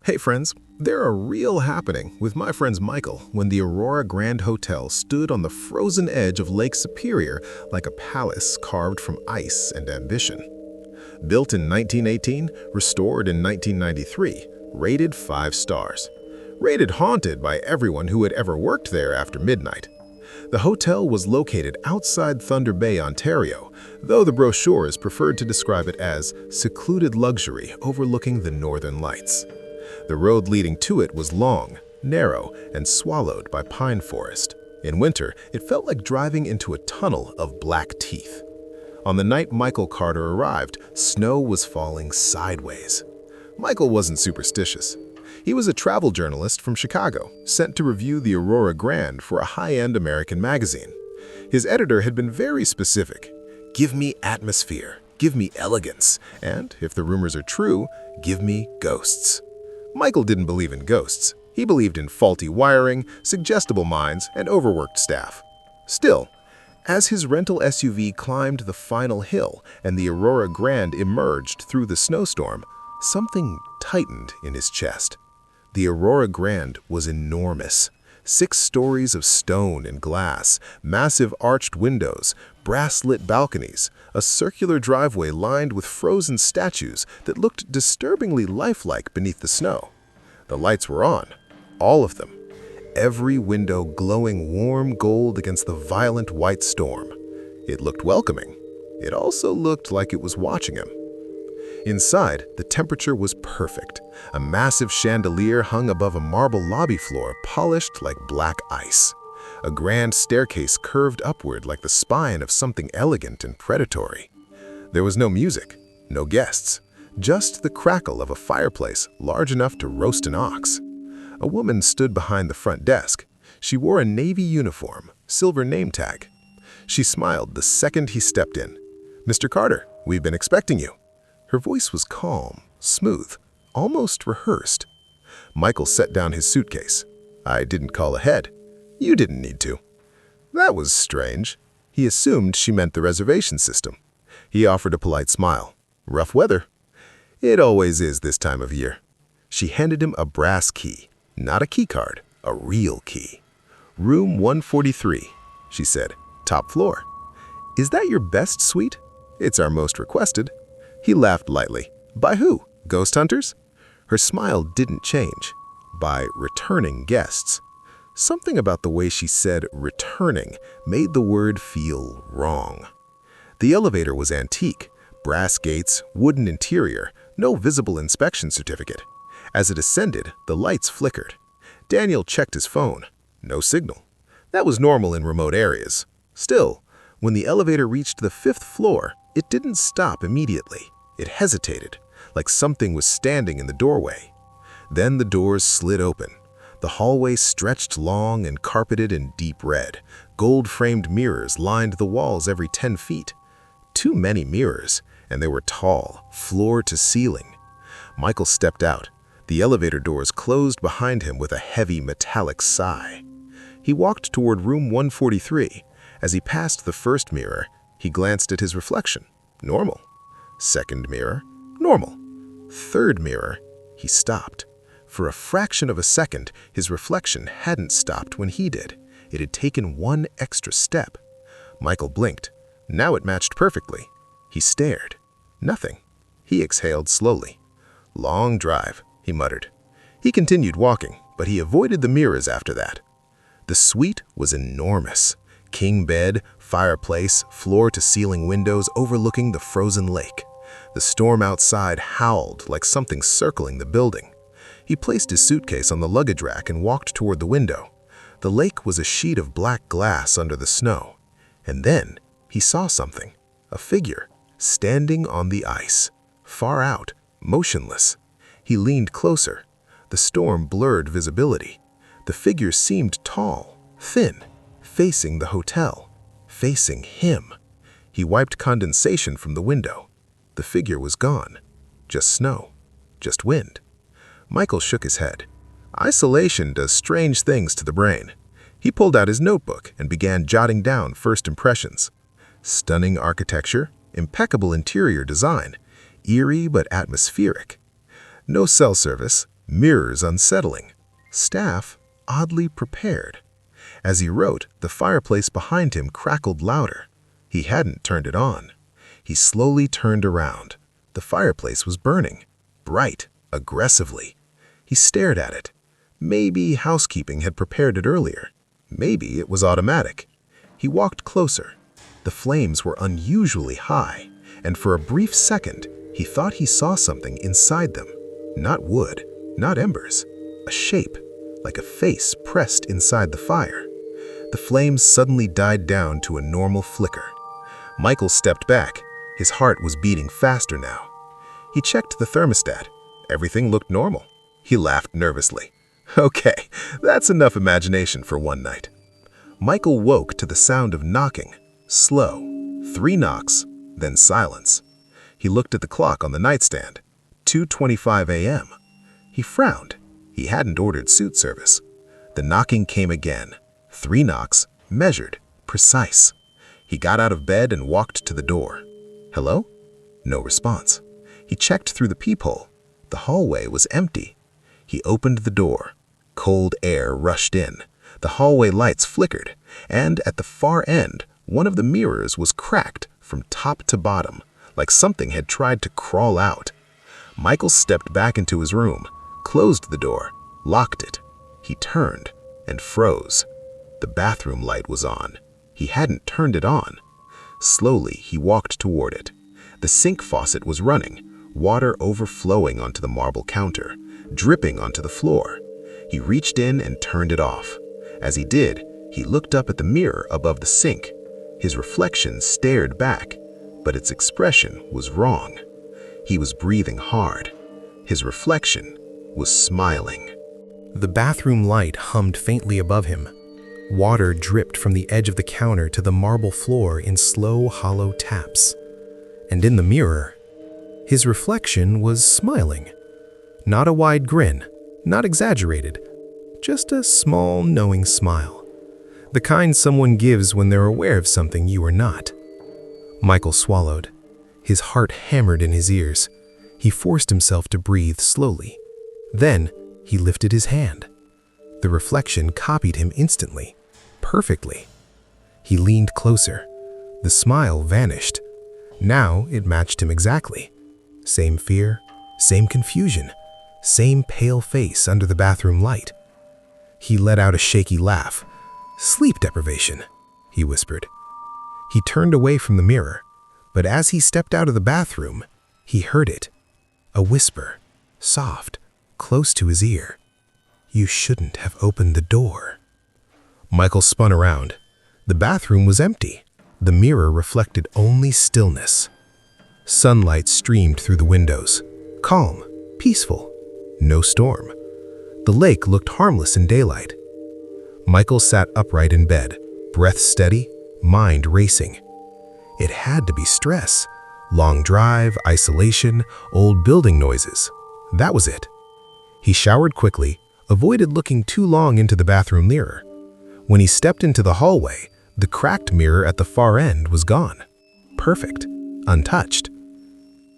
Hey friends, they're a real happening with my friends Michael when the Aurora Grand Hotel stood on the frozen edge of Lake Superior like a palace carved from ice and ambition. Built in 1918, restored in 1993, rated 5 stars. Rated haunted by everyone who had ever worked there after midnight. The hotel was located outside Thunder Bay, Ontario, though the brochures preferred to describe it as secluded luxury overlooking the northern lights. The road leading to it was long, narrow, and swallowed by pine forest. In winter, it felt like driving into a tunnel of black teeth. On the night Michael Carter arrived, snow was falling sideways. Michael wasn't superstitious. He was a travel journalist from Chicago, sent to review the Aurora Grand for a high-end American magazine. His editor had been very specific. Give me atmosphere, give me elegance, and, if the rumors are true, give me ghosts. Michael didn't believe in ghosts. He believed in faulty wiring, suggestible minds, and overworked staff. Still, as his rental SUV climbed the final hill and the Aurora Grand emerged through the snowstorm, something tightened in his chest. The Aurora Grand was enormous. 6 stories of stone and glass, massive arched windows, brass-lit balconies, a circular driveway lined with frozen statues that looked disturbingly lifelike beneath the snow. The lights were on, all of them, every window glowing warm gold against the violent white storm. It looked welcoming. It also looked like it was watching him. Inside, the temperature was perfect. A massive chandelier hung above a marble lobby floor polished like black ice. A grand staircase curved upward like the spine of something elegant and predatory. There was no music, no guests, just the crackle of a fireplace large enough to roast an ox. A woman stood behind the front desk. She wore a navy uniform, silver name tag. She smiled the second he stepped in. "Mr. Carter, we've been expecting you." Her voice was calm, smooth, almost rehearsed. Michael set down his suitcase. "I didn't call ahead. You didn't need to." That was strange. He assumed she meant the reservation system. He offered a polite smile. "Rough weather." "It always is this time of year." She handed him a brass key, not a key card, a real key. "Room 143, she said, "top floor." "Is that your best suite?" "It's our most requested." He laughed lightly. "By who? Ghost hunters?" Her smile didn't change. "By returning guests." Something about the way she said returning made the word feel wrong. The elevator was antique. Brass gates, wooden interior, no visible inspection certificate. As it ascended, the lights flickered. Daniel checked his phone. No signal. That was normal in remote areas. Still, when the elevator reached the 5th floor, it didn't stop immediately. It hesitated, like something was standing in the doorway. Then the doors slid open. The hallway stretched long and carpeted in deep red. Gold-framed mirrors lined the walls every 10 feet. Too many mirrors, and they were tall, floor to ceiling. Michael stepped out. The elevator doors closed behind him with a heavy metallic sigh. He walked toward room 143. As he passed the first mirror, he glanced at his reflection. Normal. Second mirror. Normal. Third mirror. He stopped. For a fraction of a second, his reflection hadn't stopped when he did. It had taken one extra step. Michael blinked. Now it matched perfectly. He stared. Nothing. He exhaled slowly. "Long drive," he muttered. He continued walking, but he avoided the mirrors after that. The suite was enormous. King bed, fireplace, floor-to-ceiling windows overlooking the frozen lake. The storm outside howled like something circling the building. He placed his suitcase on the luggage rack and walked toward the window. The lake was a sheet of black glass under the snow. And then he saw something, a figure, standing on the ice, far out, motionless. He leaned closer. The storm blurred visibility. The figure seemed tall, thin, facing the hotel, facing him. He wiped condensation from the window. The figure was gone. Just snow. Just wind. Michael shook his head. Isolation does strange things to the brain. He pulled out his notebook and began jotting down first impressions. Stunning architecture, impeccable interior design, eerie but atmospheric. No cell service, Mirrors unsettling. Staff oddly prepared. As he wrote, the fireplace behind him crackled louder. He hadn't turned it on. He slowly turned around. The fireplace was burning, bright, aggressively. He stared at it. Maybe housekeeping had prepared it earlier. Maybe it was automatic. He walked closer. The flames were unusually high, and for a brief second, he thought he saw something inside them. Not wood, not embers. A shape, like a face pressed inside the fire. The flames suddenly died down to a normal flicker. Michael stepped back. His heart was beating faster now. He checked the thermostat. Everything looked normal. He laughed nervously. Okay, that's enough imagination for one night. Michael woke to the sound of knocking. Slow. 3 knocks, then silence. He looked at the clock on the nightstand. 2:25 a.m. He frowned. He hadn't ordered suit service. The knocking came again. 3 knocks, measured, precise. He got out of bed and walked to the door. Hello? No response. He checked through the peephole. The hallway was empty. He opened the door. Cold air rushed in. The hallway lights flickered, and at the far end, one of the mirrors was cracked from top to bottom, like something had tried to crawl out. Michael stepped back into his room, closed the door, locked it. He turned and froze. The bathroom light was on. He hadn't turned it on. Slowly, he walked toward it. The sink faucet was running, water overflowing onto the marble counter, dripping onto the floor. He reached in and turned it off. As he did, he looked up at the mirror above the sink. His reflection stared back, but its expression was wrong. He was breathing hard. His reflection was smiling. The bathroom light hummed faintly above him. Water dripped from the edge of the counter to the marble floor in slow, hollow taps. And in the mirror, his reflection was smiling. Not a wide grin, not exaggerated, just a small, knowing smile. The kind someone gives when they're aware of something you are not. Michael swallowed. His heart hammered in his ears. He forced himself to breathe slowly. Then, he lifted his hand. The reflection copied him instantly, perfectly. He leaned closer. The smile vanished. Now it matched him exactly. Same fear, same confusion, same pale face under the bathroom light. He let out a shaky laugh. "Sleep deprivation," he whispered. He turned away from the mirror, but as he stepped out of the bathroom, he heard it. A whisper, soft, close to his ear. "You shouldn't have opened the door." Michael spun around. The bathroom was empty. The mirror reflected only stillness. Sunlight streamed through the windows. Calm, peaceful, no storm. The lake looked harmless in daylight. Michael sat upright in bed, breath steady, mind racing. It had to be stress. Long drive, isolation, old building noises. That was it. He showered quickly, avoided looking too long into the bathroom mirror. When he stepped into the hallway, the cracked mirror at the far end was gone. Perfect, untouched.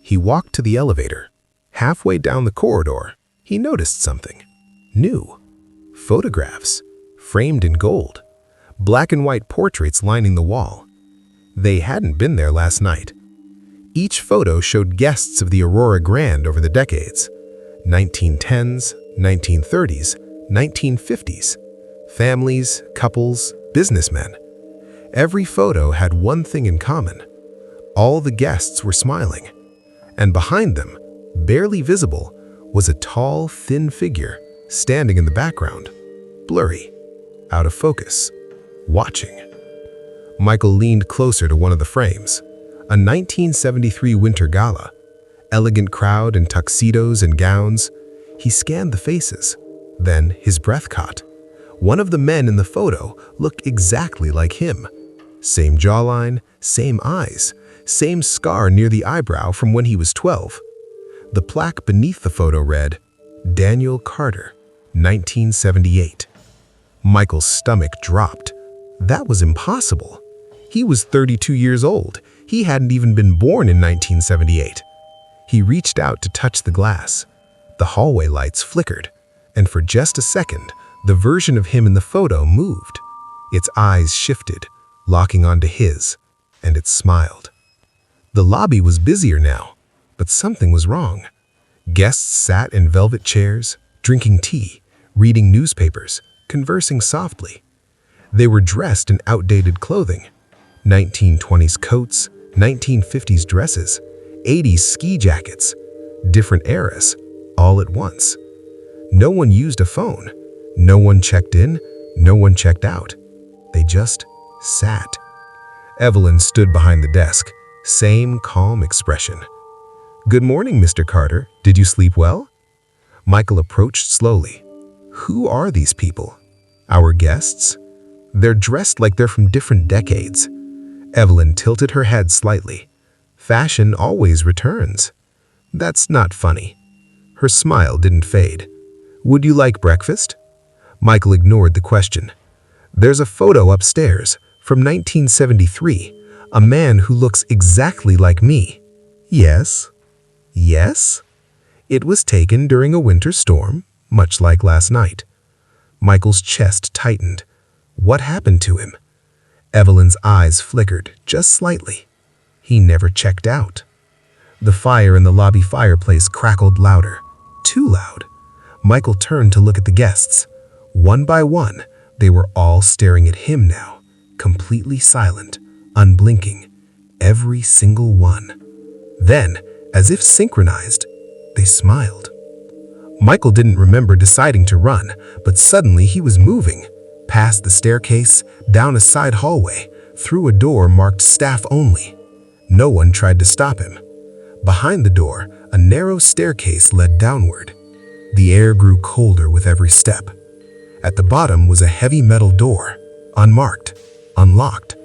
He walked to the elevator. Halfway down the corridor, he noticed something. New. Photographs, framed in gold. Black and white portraits lining the wall. They hadn't been there last night. Each photo showed guests of the Aurora Grand over the decades. 1910s, 1930s, 1950s. Families, couples, businessmen. Every photo had one thing in common. All the guests were smiling. And behind them, barely visible, was a tall, thin figure standing in the background. Blurry, out of focus, watching. Michael leaned closer to one of the frames. A 1973 winter gala. Elegant crowd in tuxedos and gowns. He scanned the faces. Then his breath caught. One of the men in the photo looked exactly like him. Same jawline, same eyes, same scar near the eyebrow from when he was 12. The plaque beneath the photo read, Daniel Carter, 1978. Michael's stomach dropped. That was impossible. He was 32 years old. He hadn't even been born in 1978. He reached out to touch the glass. The hallway lights flickered, and for just a second, the version of him in the photo moved. Its eyes shifted, locking onto his, and it smiled. The lobby was busier now, but something was wrong. Guests sat in velvet chairs, drinking tea, reading newspapers, conversing softly. They were dressed in outdated clothing, 1920s coats, 1950s dresses, 80s ski jackets, different eras, all at once. No one used a phone. No one checked in. No one checked out. They just sat. Evelyn stood behind the desk, same calm expression. "Good morning, Mr. Carter. Did you sleep well?" Michael approached slowly. "Who are these people? Our guests? They're dressed like they're from different decades." Evelyn tilted her head slightly. "Fashion always returns." "That's not funny." Her smile didn't fade. "Would you like breakfast?" Michael ignored the question. "There's a photo upstairs from 1973, a man who looks exactly like me." "Yes? Yes?" "It was taken during a winter storm, much like last night." Michael's chest tightened. What happened to him? Evelyn's eyes flickered just slightly. He never checked out. The fire in the lobby fireplace crackled louder, too loud. Michael turned to look at the guests. One by one, they were all staring at him now, completely silent, unblinking, every single one. Then, as if synchronized, they smiled. Michael didn't remember deciding to run, but suddenly he was moving, past the staircase, down a side hallway, through a door marked staff only. No one tried to stop him. Behind the door, a narrow staircase led downward. The air grew colder with every step. At the bottom was a heavy metal door, unmarked, unlocked.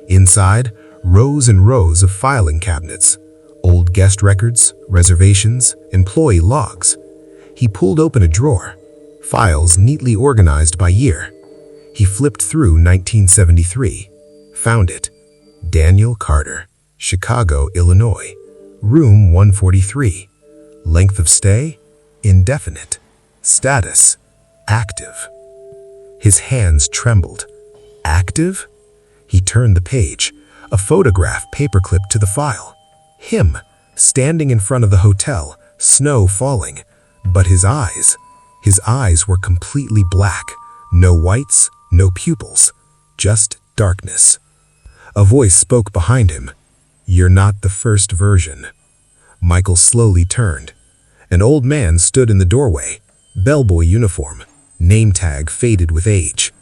Inside, rows and rows of filing cabinets, old guest records, reservations, employee logs. He pulled open a drawer, files neatly organized by year. He flipped through 1973, found it. Daniel Carter, Chicago, Illinois, room 143. Length of stay? Indefinite. Status? Active. His hands trembled. Active? He turned the page, a photograph paperclipped to the file. Him, standing in front of the hotel, snow falling. But his eyes were completely black. No whites, no pupils, just darkness. A voice spoke behind him. "You're not the first version." Michael slowly turned. An old man stood in the doorway, bellboy uniform, name tag faded with age.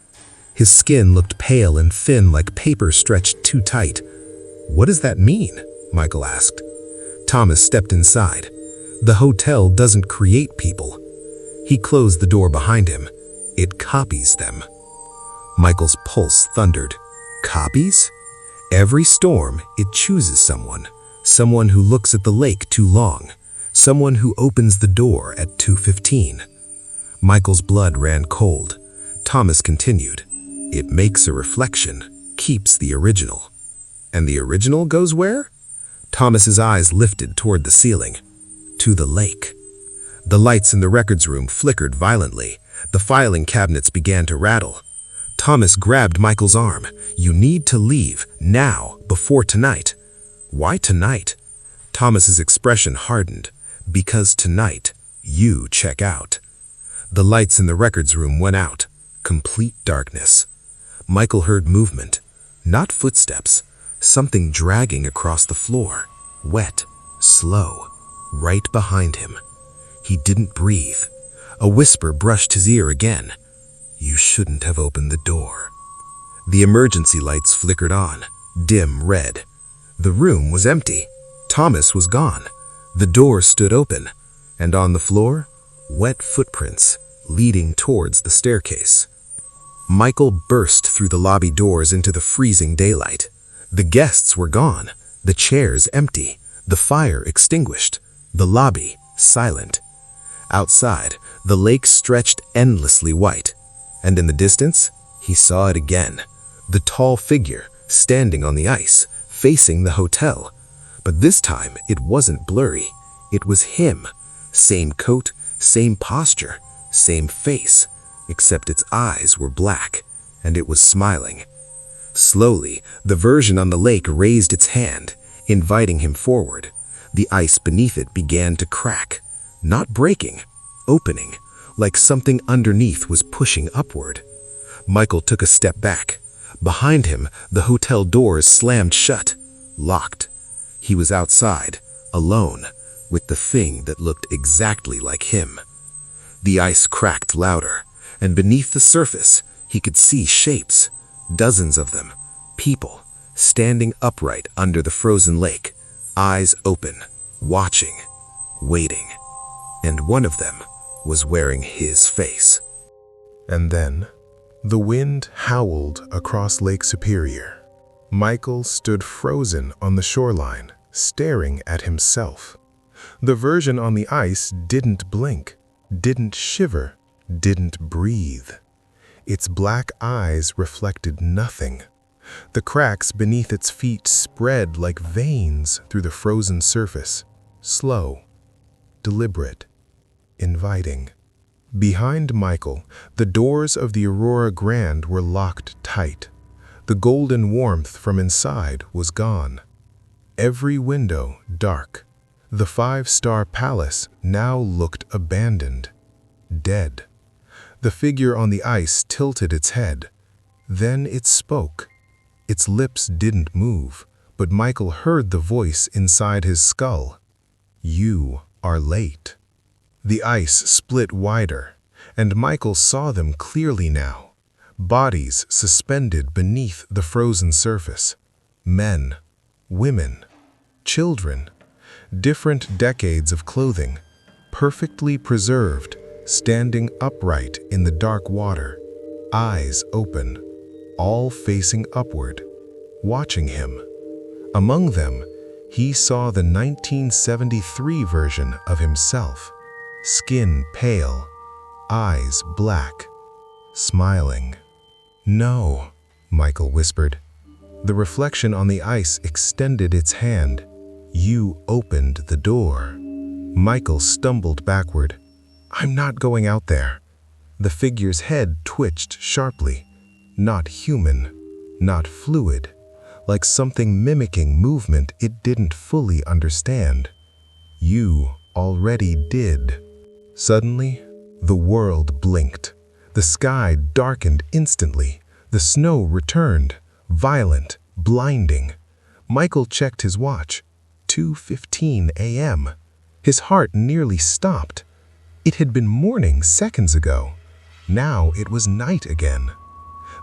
His skin looked pale and thin like paper stretched too tight. "What does that mean?" Michael asked. Thomas stepped inside. "The hotel doesn't create people." He closed the door behind him. "It copies them." Michael's pulse thundered. Copies? Every storm, it chooses someone. Someone who looks at the lake too long. Someone who opens the door at 2:15. Michael's blood ran cold. Thomas continued. "It makes a reflection, keeps the original." "And the original goes where?" Thomas's eyes lifted toward the ceiling. "To the lake." The lights in the records room flickered violently. The filing cabinets began to rattle. Thomas grabbed Michael's arm. "You need to leave, now, before tonight." "Why tonight?" Thomas's expression hardened. "Because tonight, you check out." The lights in the records room went out. Complete darkness. Michael heard movement. Not footsteps. Something dragging across the floor. Wet. Slow. Right behind him. He didn't breathe. A whisper brushed his ear again. "You shouldn't have opened the door." The emergency lights flickered on, dim red. The room was empty. Thomas was gone. The door stood open, and on the floor, wet footprints leading towards the staircase. Michael burst through the lobby doors into the freezing daylight. The guests were gone, the chairs empty, the fire extinguished, the lobby silent. Outside, the lake stretched endlessly white, and in the distance, he saw it again. The tall figure standing on the ice, facing the hotel. But this time, it wasn't blurry. It was him. Same coat, Same posture, same face, except its eyes were black, and it was smiling. Slowly, the version on the lake raised its hand, inviting him forward. The ice beneath it began to crack, not breaking, opening, like something underneath was pushing upward. Michael took a step back. Behind him, the hotel doors slammed shut, locked. He was outside, alone, with the thing that looked exactly like him. The ice cracked louder, and beneath the surface, he could see shapes, dozens of them, people, standing upright under the frozen lake, eyes open, watching, waiting. And one of them was wearing his face. And then, the wind howled across Lake Superior. Michael stood frozen on the shoreline, staring at himself. The version on the ice didn't blink, didn't shiver, didn't breathe. Its black eyes reflected nothing. The cracks beneath its feet spread like veins through the frozen surface, slow, deliberate, inviting. Behind Michael, the doors of the Aurora Grand were locked tight. The golden warmth from inside was gone. Every window dark. The five-star palace now looked abandoned, dead. The figure on the ice tilted its head. Then it spoke. Its lips didn't move, but Michael heard the voice inside his skull. "You are late." The ice split wider, and Michael saw them clearly now. Bodies suspended beneath the frozen surface. Men, women, children, different decades of clothing, perfectly preserved, standing upright in the dark water, eyes open, all facing upward, watching him. Among them, he saw the 1973 version of himself, skin pale, eyes black, smiling. "No," Michael whispered. The reflection on the ice extended its hand. "You opened the door." Michael stumbled backward. "I'm not going out there." The figure's head twitched sharply. Not human, not fluid, like something mimicking movement it didn't fully understand. "You already did." Suddenly, the world blinked. The sky darkened instantly. The snow returned, violent, blinding. Michael checked his watch. 2:15 a.m. His heart nearly stopped. It had been morning seconds ago. Now it was night again.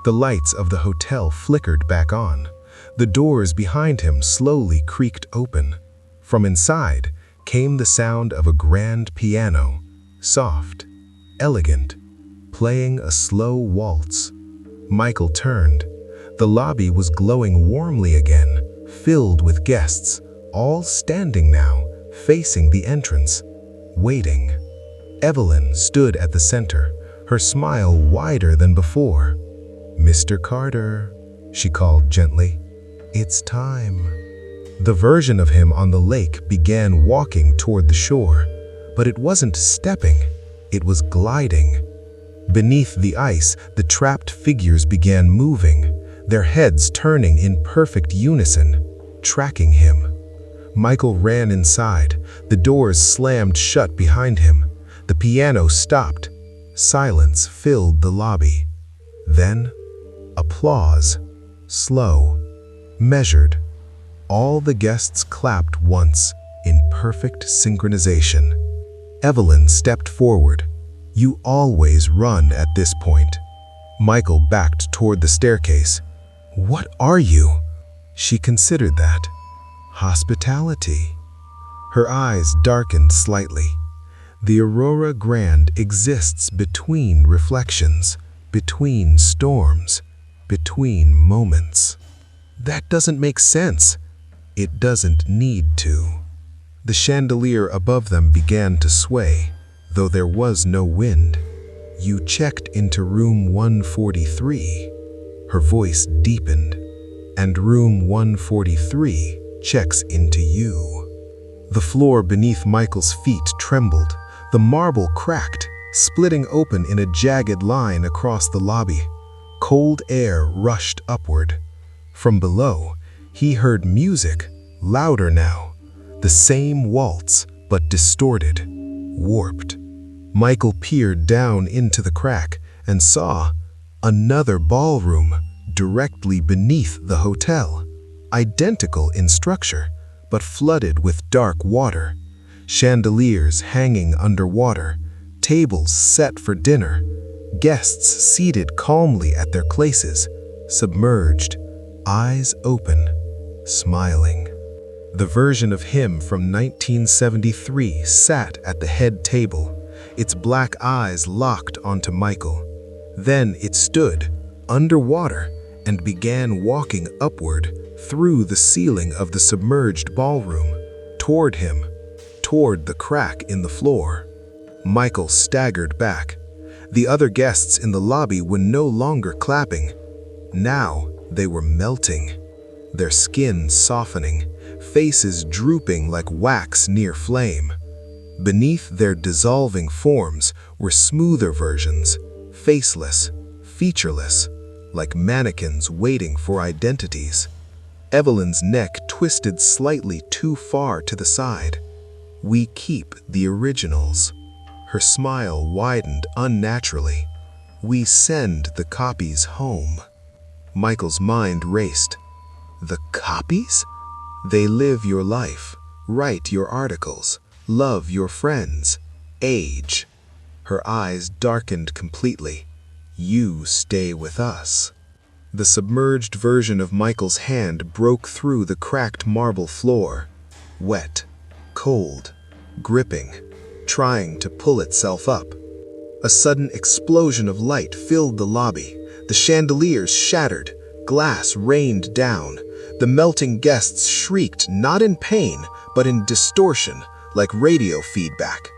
The lights of the hotel flickered back on. The doors behind him slowly creaked open. From inside came the sound of a grand piano, soft, elegant, playing a slow waltz. Michael turned. The lobby was glowing warmly again, filled with guests, all standing now, facing the entrance, waiting. Evelyn stood at the center, her smile wider than before. "Mr. Carter," she called gently, "it's time." The version of him on the lake began walking toward the shore, but it wasn't stepping, it was gliding. Beneath the ice, the trapped figures began moving, their heads turning in perfect unison, tracking him. Michael ran inside. The doors slammed shut behind him. The piano stopped. Silence filled the lobby. Then, applause, slow, measured. All the guests clapped once, in perfect synchronization. Evelyn stepped forward. "You always run at this point." Michael backed toward the staircase. "What are you?" She considered that. "Hospitality." Her eyes darkened slightly. The Aurora Grand exists between reflections, between storms, between moments. That doesn't make sense. It doesn't need to. The chandelier above them began to sway, though there was no wind. "You checked into room 143. Her voice deepened. "And room 143 checks into you." The floor beneath Michael's feet trembled. The marble cracked, splitting open in a jagged line across the lobby. Cold air rushed upward. From below, he heard music, louder now. The same waltz, but distorted, warped. Michael peered down into the crack and saw another ballroom directly beneath the hotel, identical in structure, but flooded with dark water. Chandeliers hanging underwater, tables set for dinner, guests seated calmly at their places, submerged, eyes open, smiling. The version of him from 1973 sat at the head table, its black eyes locked onto Michael. Then it stood, underwater, and began walking upward through the ceiling of the submerged ballroom, toward him, toward the crack in the floor. Michael staggered back. The other guests in the lobby were no longer clapping. Now they were melting, their skin softening, faces drooping like wax near flame. Beneath their dissolving forms were smoother versions, faceless, featureless, like mannequins waiting for identities. Evelyn's neck twisted slightly too far to the side. "We keep the originals." Her smile widened unnaturally. "We send the copies home." Michael's mind raced. The copies? They live your life, write your articles, love your friends, age. Her eyes darkened completely. You stay with us. The submerged version of Michael's hand broke through the cracked marble floor, wet, cold, gripping, trying to pull itself up. A sudden explosion of light filled the lobby. The chandeliers shattered, glass rained down. The melting guests shrieked not in pain, but in distortion, like radio feedback.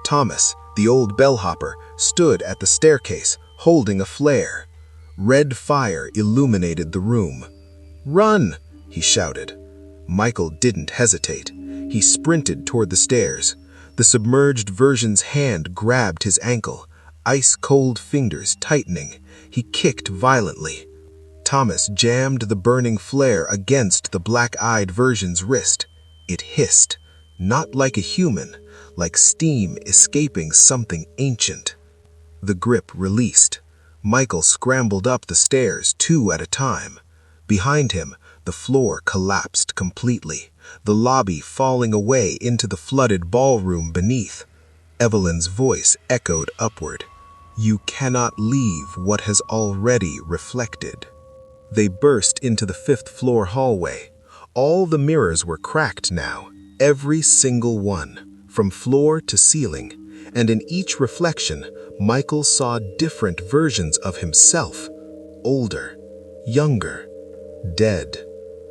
Thomas, the old bellhopper, stood at the staircase, holding a flare. Red fire illuminated the room. "Run!" he shouted. Michael didn't hesitate. He sprinted toward the stairs. The submerged version's hand grabbed his ankle, ice-cold fingers tightening. He kicked violently. Thomas jammed the burning flare against the black-eyed version's wrist. It hissed, not like a human, like steam escaping something ancient. The grip released. Michael scrambled up the stairs, two at a time. Behind him, the floor collapsed completely, the lobby falling away into the flooded ballroom beneath. Evelyn's voice echoed upward. "You cannot leave what has already reflected." They burst into the fifth-floor hallway. All the mirrors were cracked now, every single one, from floor to ceiling, and in each reflection, Michael saw different versions of himself, older, younger, dead,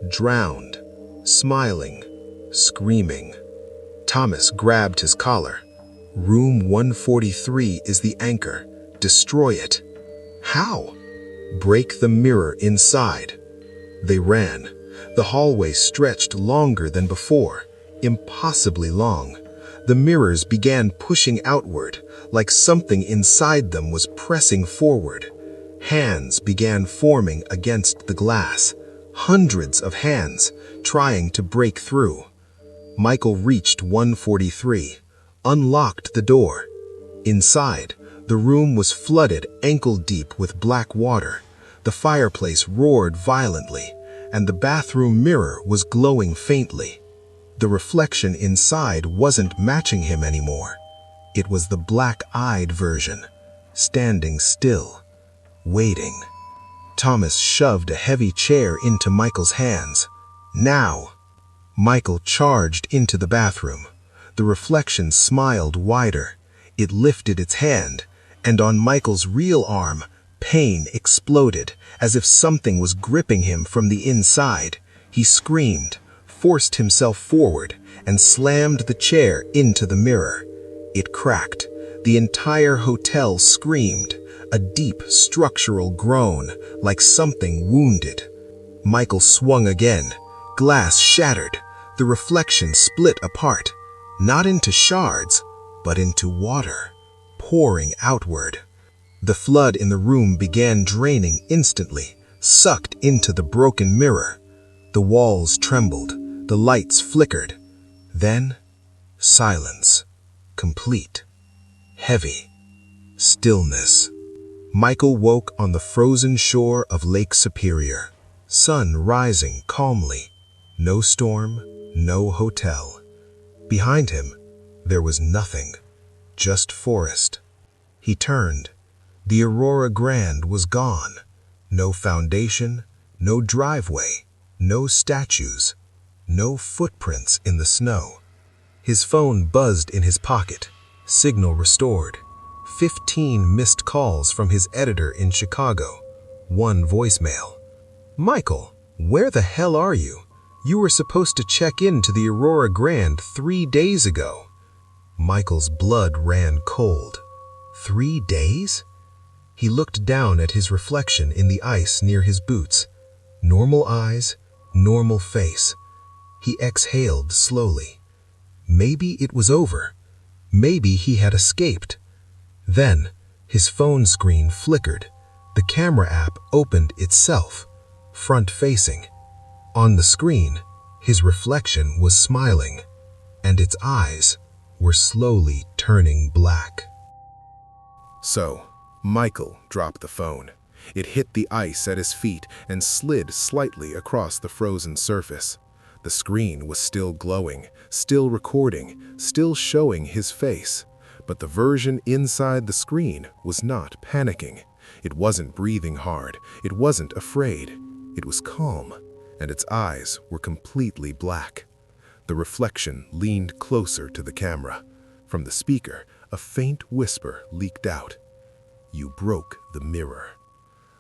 drowned, smiling, screaming. Thomas grabbed his collar. "Room 143 is the anchor. Destroy it." "How?" "Break the mirror inside." They ran. The hallway stretched longer than before, impossibly long. The mirrors began pushing outward, like something inside them was pressing forward. Hands began forming against the glass, hundreds of hands, trying to break through. Michael reached 143, unlocked the door. Inside, the room was flooded ankle-deep with black water. The fireplace roared violently, and the bathroom mirror was glowing faintly. The reflection inside wasn't matching him anymore. It was the black-eyed version, standing still, waiting. Thomas shoved a heavy chair into Michael's hands. "Now!" Michael charged into the bathroom. The reflection smiled wider. It lifted its hand, and on Michael's real arm, pain exploded, as if something was gripping him from the inside. He screamed, forced himself forward, and slammed the chair into the mirror. It cracked. The entire hotel screamed, a deep structural groan, like something wounded. Michael swung again. Glass shattered. The reflection split apart, not into shards, but into water, pouring outward. The flood in the room began draining instantly, sucked into the broken mirror. The walls trembled, the lights flickered. Then, silence. Complete. Heavy. Stillness. Michael woke on the frozen shore of Lake Superior. Sun rising calmly. No storm, no hotel. Behind him, there was nothing. Just forest. He turned. The Aurora Grand was gone. No foundation, no driveway, no statues, no footprints in the snow. His phone buzzed in his pocket. Signal restored. 15 missed calls from his editor in Chicago. 1 voicemail. "Michael, where the hell are you? You were supposed to check into the Aurora Grand 3 days ago." Michael's blood ran cold. 3 days? He looked down at his reflection in the ice near his boots. Normal eyes, normal face. He exhaled slowly. Maybe it was over. Maybe he had escaped. Then, his phone screen flickered. The camera app opened itself, front-facing. On the screen, his reflection was smiling, and its eyes were slowly turning black. So, Michael dropped the phone. It hit the ice at his feet and slid slightly across the frozen surface. The screen was still glowing, still recording, still showing his face. But the version inside the screen was not panicking. It wasn't breathing hard. It wasn't afraid. It was calm, and its eyes were completely black. The reflection leaned closer to the camera. From the speaker, a faint whisper leaked out. "You broke the mirror."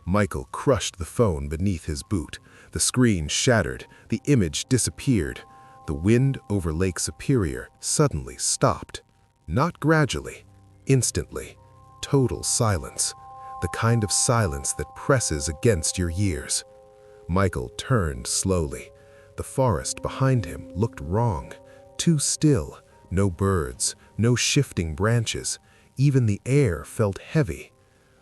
Michael crushed the phone beneath his boot. The screen shattered. The image disappeared. The wind over Lake Superior suddenly stopped. Not gradually, instantly. Total silence. The kind of silence that presses against your ears. Michael turned slowly. The forest behind him looked wrong. Too still. No birds, no shifting branches. Even the air felt heavy.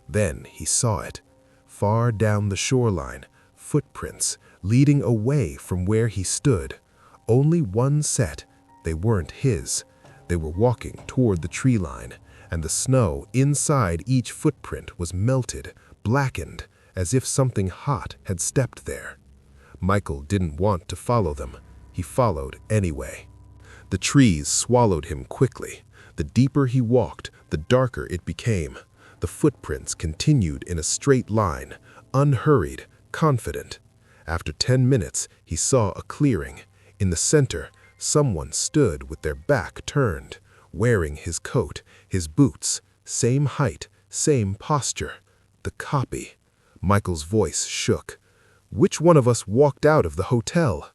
Then he saw it. Far down the shoreline, footprints leading away from where he stood. Only one set. They weren't his. They were walking toward the tree line, and the snow inside each footprint was melted, blackened, as if something hot had stepped there. Michael didn't want to follow them. He followed anyway. The trees swallowed him quickly. The deeper he walked, the darker it became. The footprints continued in a straight line, unhurried, confident. After 10 minutes, he saw a clearing. In the center, someone stood with their back turned, wearing his coat, his boots, same height, same posture. The copy. Michael's voice shook. "Which one of us walked out of the hotel?"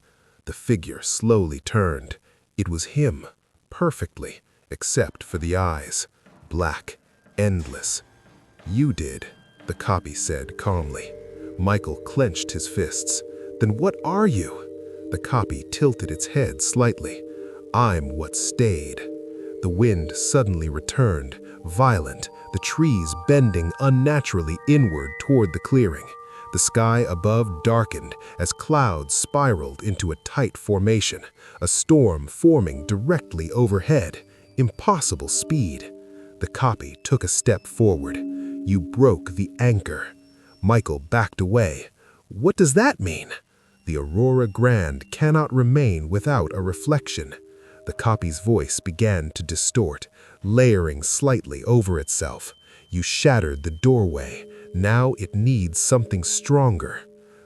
The figure slowly turned. It was him, perfectly, except for the eyes. Black, endless. "You did," the copy said calmly. Michael clenched his fists. "Then what are you?" The copy tilted its head slightly. "I'm what stayed." The wind suddenly returned, violent, the trees bending unnaturally inward toward the clearing. The sky above darkened as clouds spiraled into a tight formation, a storm forming directly overhead. Impossible speed. The copy took a step forward. "You broke the anchor." Michael backed away. "What does that mean?" "The Aurora Grand cannot remain without a reflection." The copy's voice began to distort, layering slightly over itself. "You shattered the doorway. Now it needs something stronger."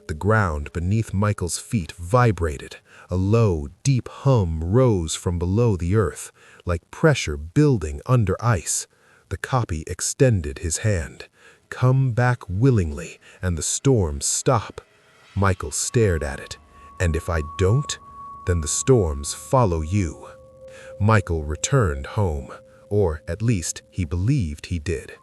The ground beneath Michael's feet vibrated. A low, deep hum rose from below the earth, like pressure building under ice. The copy extended his hand. "Come back willingly, and the storms stop." Michael stared at it. "And if I don't, then the storms follow you." Michael returned home, or at least he believed he did.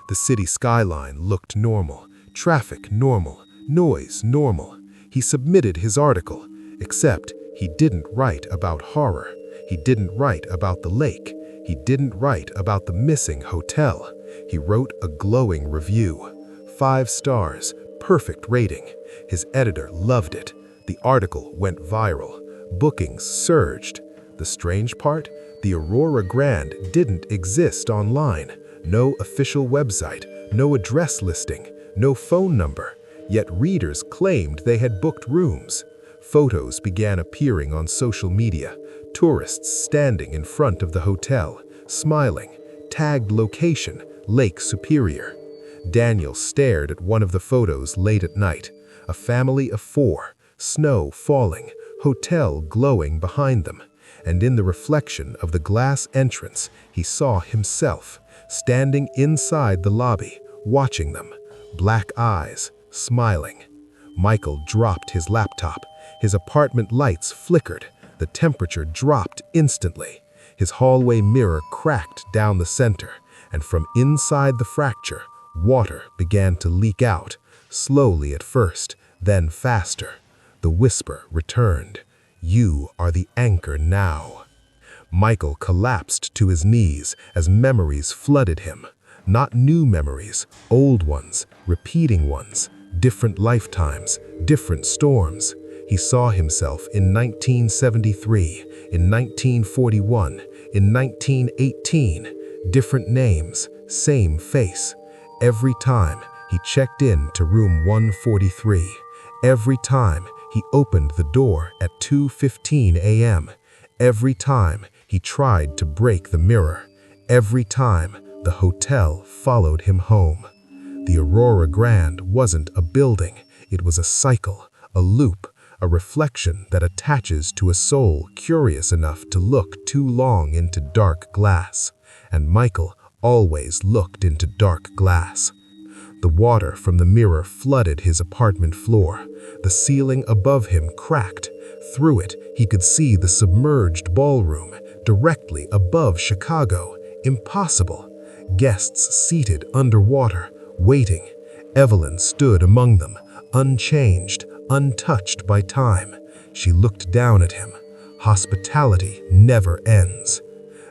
The city skyline looked normal, traffic normal, noise normal. He submitted his article, except he didn't write about horror. He didn't write about the lake. He didn't write about the missing hotel. He wrote a glowing review. 5 stars, perfect rating. His editor loved it. The article went viral. Bookings surged. The strange part? The Aurora Grand didn't exist online. No official website, no address listing, no phone number. Yet readers claimed they had booked rooms. Photos began appearing on social media. Tourists standing in front of the hotel, smiling. Tagged location, Lake Superior. Daniel stared at one of the photos late at night. A family of 4, snow falling, hotel glowing behind them. And in the reflection of the glass entrance, he saw himself, standing inside the lobby, watching them. Black eyes, smiling. Michael dropped his laptop. His apartment lights flickered. The temperature dropped instantly. His hallway mirror cracked down the center, and from inside the fracture, water began to leak out, slowly at first, then faster. The whisper returned. "You are the anchor now." Michael collapsed to his knees as memories flooded him. Not new memories, old ones, repeating ones, different lifetimes, different storms. He saw himself in 1973, in 1941, in 1918, different names, same face. Every time he checked in to room 143, every time he opened the door at 2:15 a.m., every time he tried to break the mirror, every time the hotel followed him home. The Aurora Grand wasn't a building, it was a cycle, a loop, a reflection that attaches to a soul curious enough to look too long into dark glass. And Michael always looked into dark glass. The water from the mirror flooded his apartment floor. The ceiling above him cracked. Through it, he could see the submerged ballroom, directly above Chicago. Impossible. Guests seated underwater, waiting. Evelyn stood among them, unchanged, untouched by time. She looked down at him. Hospitality never ends.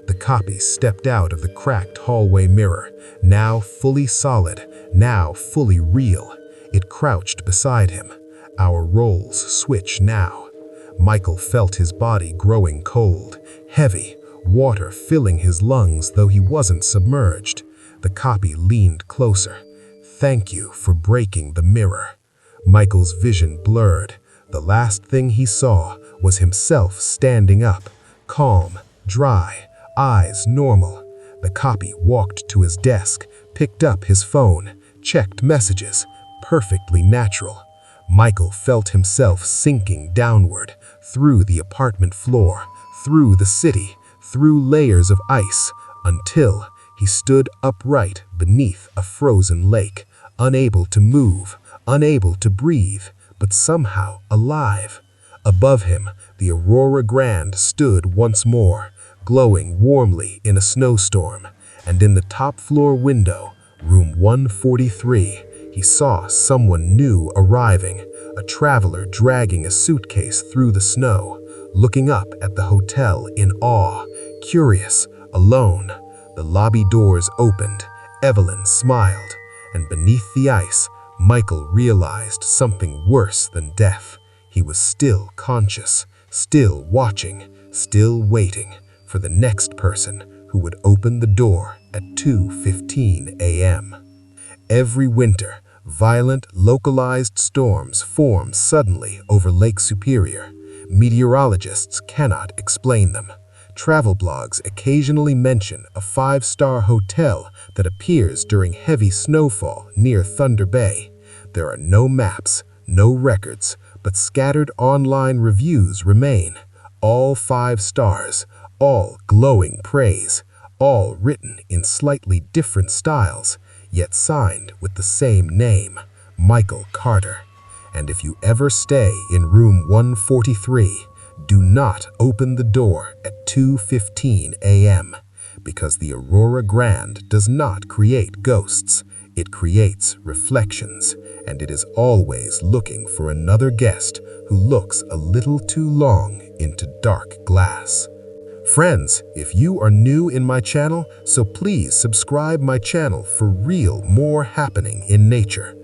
The copy stepped out of the cracked hallway mirror, now fully solid, now fully real. It crouched beside him. Our roles switch now. Michael felt his body growing cold, heavy, water filling his lungs though he wasn't submerged. The copy leaned closer. "Thank you for breaking the mirror." Michael's vision blurred. The last thing he saw was himself standing up, calm, dry, eyes normal. The copy walked to his desk, picked up his phone, checked messages, perfectly natural. Michael felt himself sinking downward, through the apartment floor, through the city, through layers of ice, until he stood upright beneath a frozen lake, unable to move, unable to breathe, but somehow alive. Above him, the Aurora Grand stood once more, glowing warmly in a snowstorm, and in the top-floor window, room 143, he saw someone new arriving, a traveler dragging a suitcase through the snow, looking up at the hotel in awe, curious, alone. The lobby doors opened, Evelyn smiled, and beneath the ice, Michael realized something worse than death. He was still conscious, still watching, still waiting for the next person who would open the door at 2:15 a.m. Every winter, violent, localized storms form suddenly over Lake Superior. Meteorologists cannot explain them. Travel blogs occasionally mention a 5-star hotel that appears during heavy snowfall near Thunder Bay. There are no maps, no records, but scattered online reviews remain. All 5 stars, all glowing praise, all written in slightly different styles, yet signed with the same name, Michael Carter. And if you ever stay in room 143, do not open the door at 2:15 a.m. because the Aurora Grand does not create ghosts. It creates reflections, and it is always looking for another guest who looks a little too long into dark glass. Friends, if you are new in my channel, so please subscribe my channel for real more happening in nature.